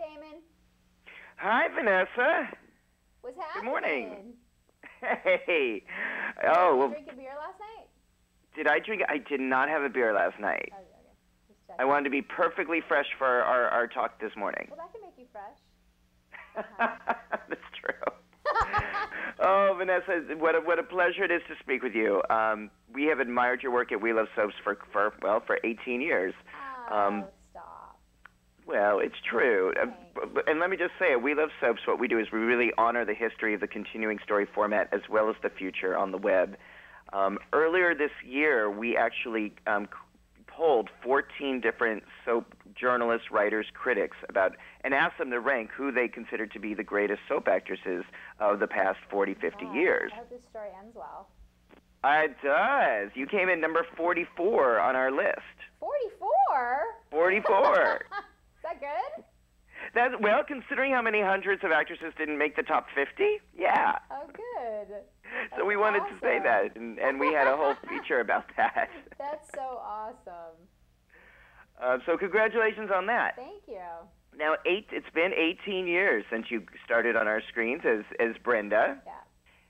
Damon. Hi, Vanessa. What's happening? Good morning. Hey. Did you Well, drink a beer last night? did I drink? I did not have a beer last night. Oh, okay. Just I checking. wanted to be perfectly fresh for our talk this morning. Well, that can make you fresh. Sometimes. That's true. Oh, Vanessa, what a pleasure it is to speak with you. We have admired your work at We Love Soaps for 18 years. Stop. Well, it's true. Thanks. And let me just say, at We Love Soaps, what we do is we really honor the history of the continuing story format as well as the future on the web. Earlier this year, we actually polled 14 different soap journalists, writers, critics and asked them to rank who they considered to be the greatest soap actresses of the past 40, 50 years. I hope this story ends well. It does. You came in number 44 on our list. 44? 44. Is that good? Well, considering how many hundreds of actresses didn't make the top 50, yeah. Oh, good. So we wanted to say that, and we had a whole feature about that. That's so awesome. So congratulations on that. Thank you. Now, it's been 18 years since you started on our screens as Brenda. Yeah.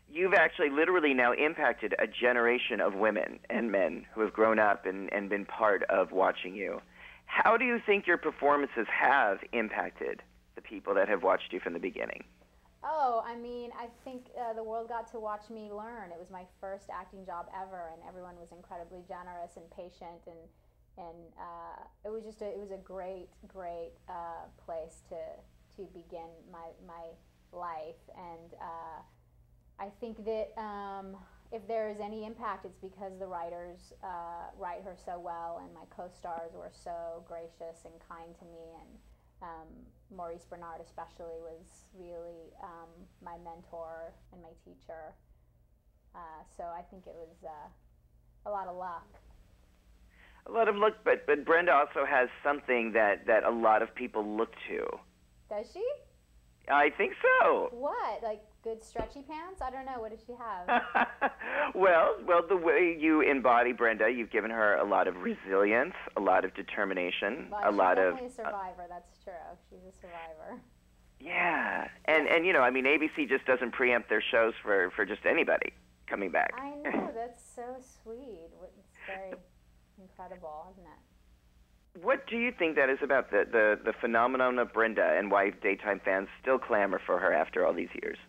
You've actually literally now impacted a generation of women and men who have grown up and been part of watching you. How do you think your performances have impacted the people that have watched you from the beginning? Oh, I mean, I think the world got to watch me learn. It was my first acting job ever, and everyone was incredibly generous and patient, and it was just it was a great place to begin my life. And I think that if there is any impact, it's because the writers write her so well, and my co-stars were so gracious and kind to me, and Maurice Bernard especially was really my mentor and my teacher. So I think it was a lot of luck. A lot of luck, but Brenda also has something that a lot of people look to. Does she? I think so. What? Like good stretchy pants? I don't know. What does she have? well, the way you embody Brenda, you've given her a lot of resilience, a lot of determination, Well, a lot of. She's definitely a survivor. That's true. She's a survivor. Yeah, and you know, I mean, ABC just doesn't preempt their shows for just anybody coming back. I know. That's so sweet. It's very incredible, isn't it? What do you think that is about the phenomenon of Brenda and why daytime fans still clamor for her after all these years?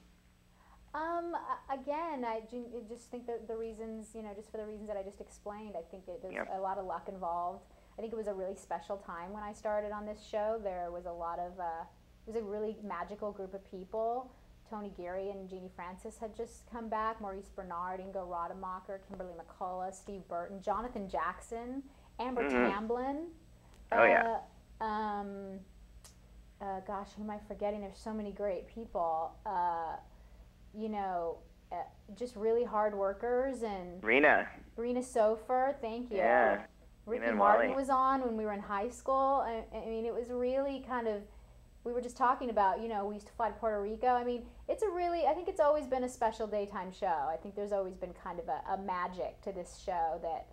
Again, I just think that the reasons, just for the reasons that I just explained, I think there's a lot of luck involved. I think it was a really special time when I started on this show. There was a lot of, it was a really magical group of people. Tony Geary and Jeannie Francis had just come back, Maurice Bernard, Ingo Rademacher, Kimberly McCullough, Steve Burton, Jonathan Jackson, Amber Tamblyn. Oh, yeah. Gosh, who am I forgetting? There's so many great people. Just really hard workers. And Rena Sofer, thank you. Yeah. Ricky Martin was on when we were in high school. I mean, it was really kind of, we were just talking about, we used to fly to Puerto Rico. I mean, I think it's always been a special daytime show. I think there's always been kind of a magic to this show that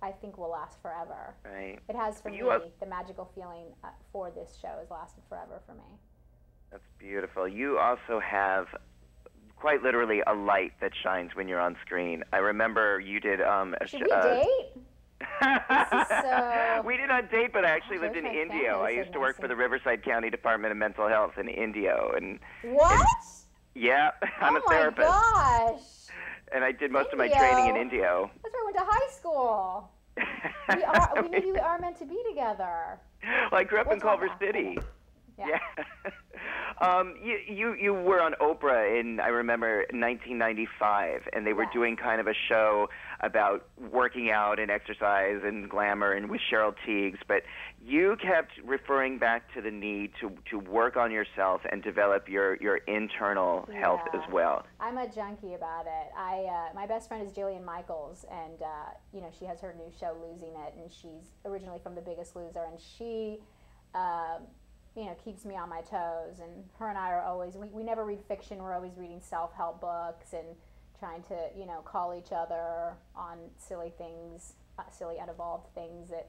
I think will last forever. Right. It has for me. The magical feeling for this show has lasted forever for me. That's beautiful. You also have quite literally a light that shines when you're on screen. I remember you did Should we date? This is so... We did not date, but I actually lived in Indio. I used to work for the Riverside County Department of Mental Health in Indio. What? Yeah, I'm a therapist. Oh my gosh. And I did most of my training in Indio. That's where I went to high school. We maybe we are meant to be together. Well, I grew up in Culver City. Yeah. You were on Oprah in, I remember, 1995, and they were doing kind of a show about working out and exercise and glamour and with Cheryl Tiegs, but you kept referring back to the need to work on yourself and develop your internal health as well. I'm a junkie about it. My best friend is Jillian Michaels, and she has her new show, Losing It, and she's originally from The Biggest Loser, and she keeps me on my toes. And her and I are always, we never read fiction, we're always reading self-help books and trying to, call each other on silly things, silly unevolved things that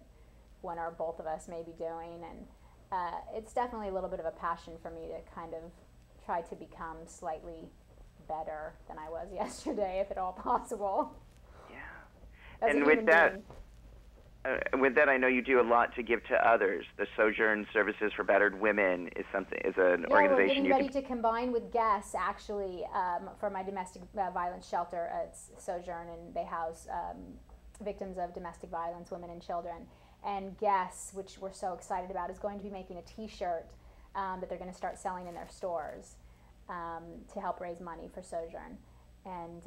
one or both of us may be doing. And it's definitely a little bit of a passion for me to kind of try to become slightly better than I was yesterday, if at all possible. Yeah. As And a with human that, being. with that, I know you do a lot to give to others. The Sojourn Services for Battered Women is an organization. We're getting ready to combine with Guess, actually, for my domestic violence shelter. It's Sojourn, and they house victims of domestic violence, women and children. And Guess, which we're so excited about, is going to be making a T-shirt that they're going to start selling in their stores to help raise money for Sojourn. And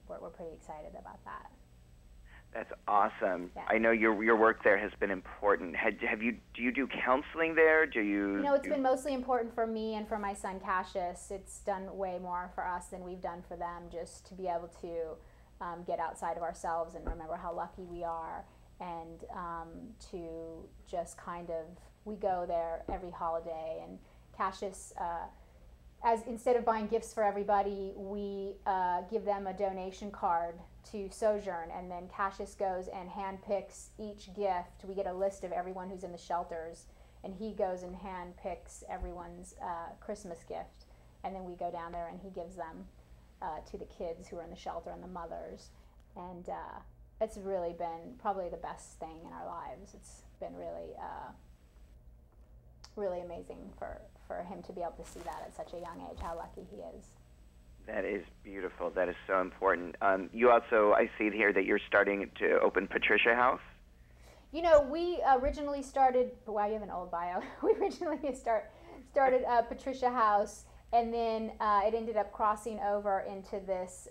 we're pretty excited about that. That's awesome. Yeah. I know your work there has been important. Do you do counseling there? It's been mostly important for me and for my son Cassius. It's done way more for us than we've done for them, just to be able to get outside of ourselves and remember how lucky we are, and to just we go there every holiday, and Cassius, instead of buying gifts for everybody, we give them a donation card to Sojourn, and then Cassius goes and handpicks each gift. We get a list of everyone who's in the shelters, and he goes and handpicks everyone's Christmas gift, and then we go down there and he gives them to the kids who are in the shelter and the mothers, and it's really been probably the best thing in our lives. It's been really really amazing for him to be able to see that at such a young age, how lucky he is. That is beautiful. That is so important. You also, I see here that you're starting to open Patricia House. We originally started, wow, you have an old bio. We originally started Patricia House, and then it ended up crossing over into this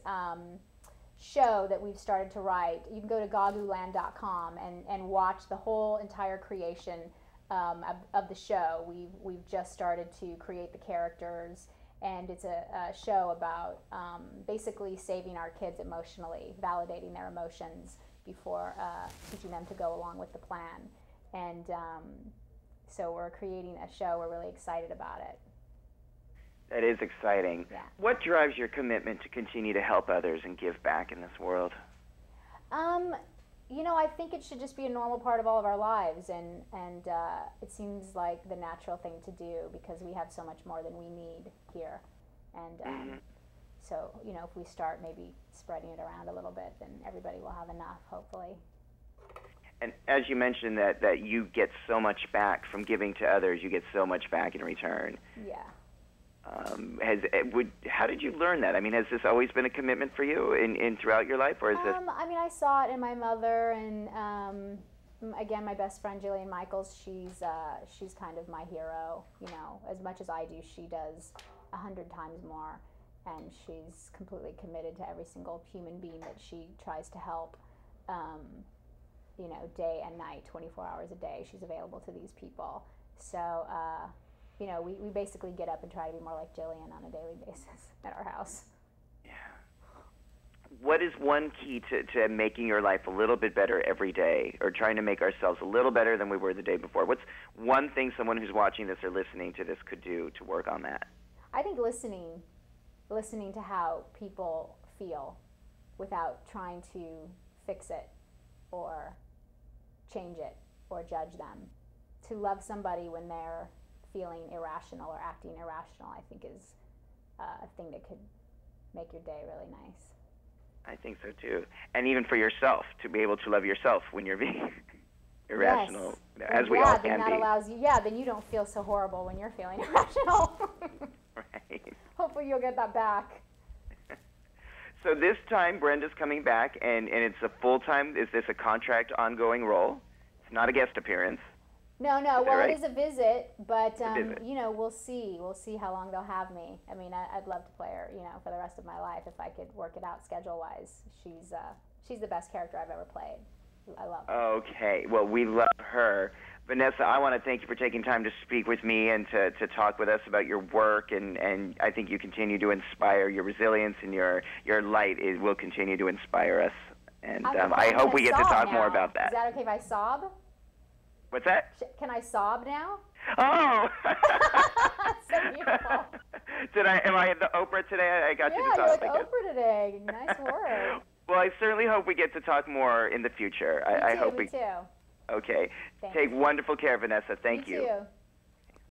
show that we've started to write. You can go to gaguland.com and watch the whole entire creation of the show. We've just started to create the characters, and it's a show about basically saving our kids emotionally, validating their emotions before teaching them to go along with the plan. And so we're creating a show. We're really excited about it. That is exciting. Yeah. What drives your commitment to continue to help others and give back in this world? I think it should just be a normal part of all of our lives, and it seems like the natural thing to do because we have so much more than we need here. And so, if we start maybe spreading it around a little bit, then everybody will have enough, hopefully. And as you mentioned that you get so much back from giving to others, you get so much back in return. Yeah. How did you learn that? I mean, has this always been a commitment for you in throughout your life, or is this? I saw it in my mother, and again, my best friend Jillian Michaels. She's kind of my hero. As much as I do, she does 100 times more, and she's completely committed to every single human being that she tries to help. Day and night, 24 hours a day, she's available to these people. So. We basically get up and try to be more like Jillian on a daily basis at our house. Yeah. What is one key to making your life a little bit better every day, or trying to make ourselves a little better than we were the day before? What's one thing someone who's watching this or listening to this could do to work on that? I think listening to how people feel without trying to fix it or change it or judge them. To love somebody when they're feeling irrational or acting irrational, I think is a thing that could make your day really nice. I think so too. And even for yourself, to be able to love yourself when you're being irrational, yes. As we all then can that be. Allows you, then you don't feel so horrible when you're feeling irrational. Right. Hopefully you'll get that back. So this time Brenda's coming back, and it's a full-time, is this a contract ongoing role? It's not a guest appearance. No. Well, right? It is a visit, but visit. We'll see. We'll see how long they'll have me. I mean, I'd love to play her, for the rest of my life if I could work it out schedule-wise. She's the best character I've ever played. I love her. Okay. Well, we love her. Vanessa, I want to thank you for taking time to speak with me and to talk with us about your work, and I think you continue to inspire. Your resilience and your light will continue to inspire us. And I hope we get to talk more about that. Is that okay if I sob? What's that? Can I sob now? Oh! So beautiful. Am I the Oprah today? I got you to talk. Yeah, you're like Oprah today. Nice work. Well, I certainly hope we get to talk more in the future. I hope me too. Okay. Thanks. Take wonderful care, Vanessa. Thank you. You too.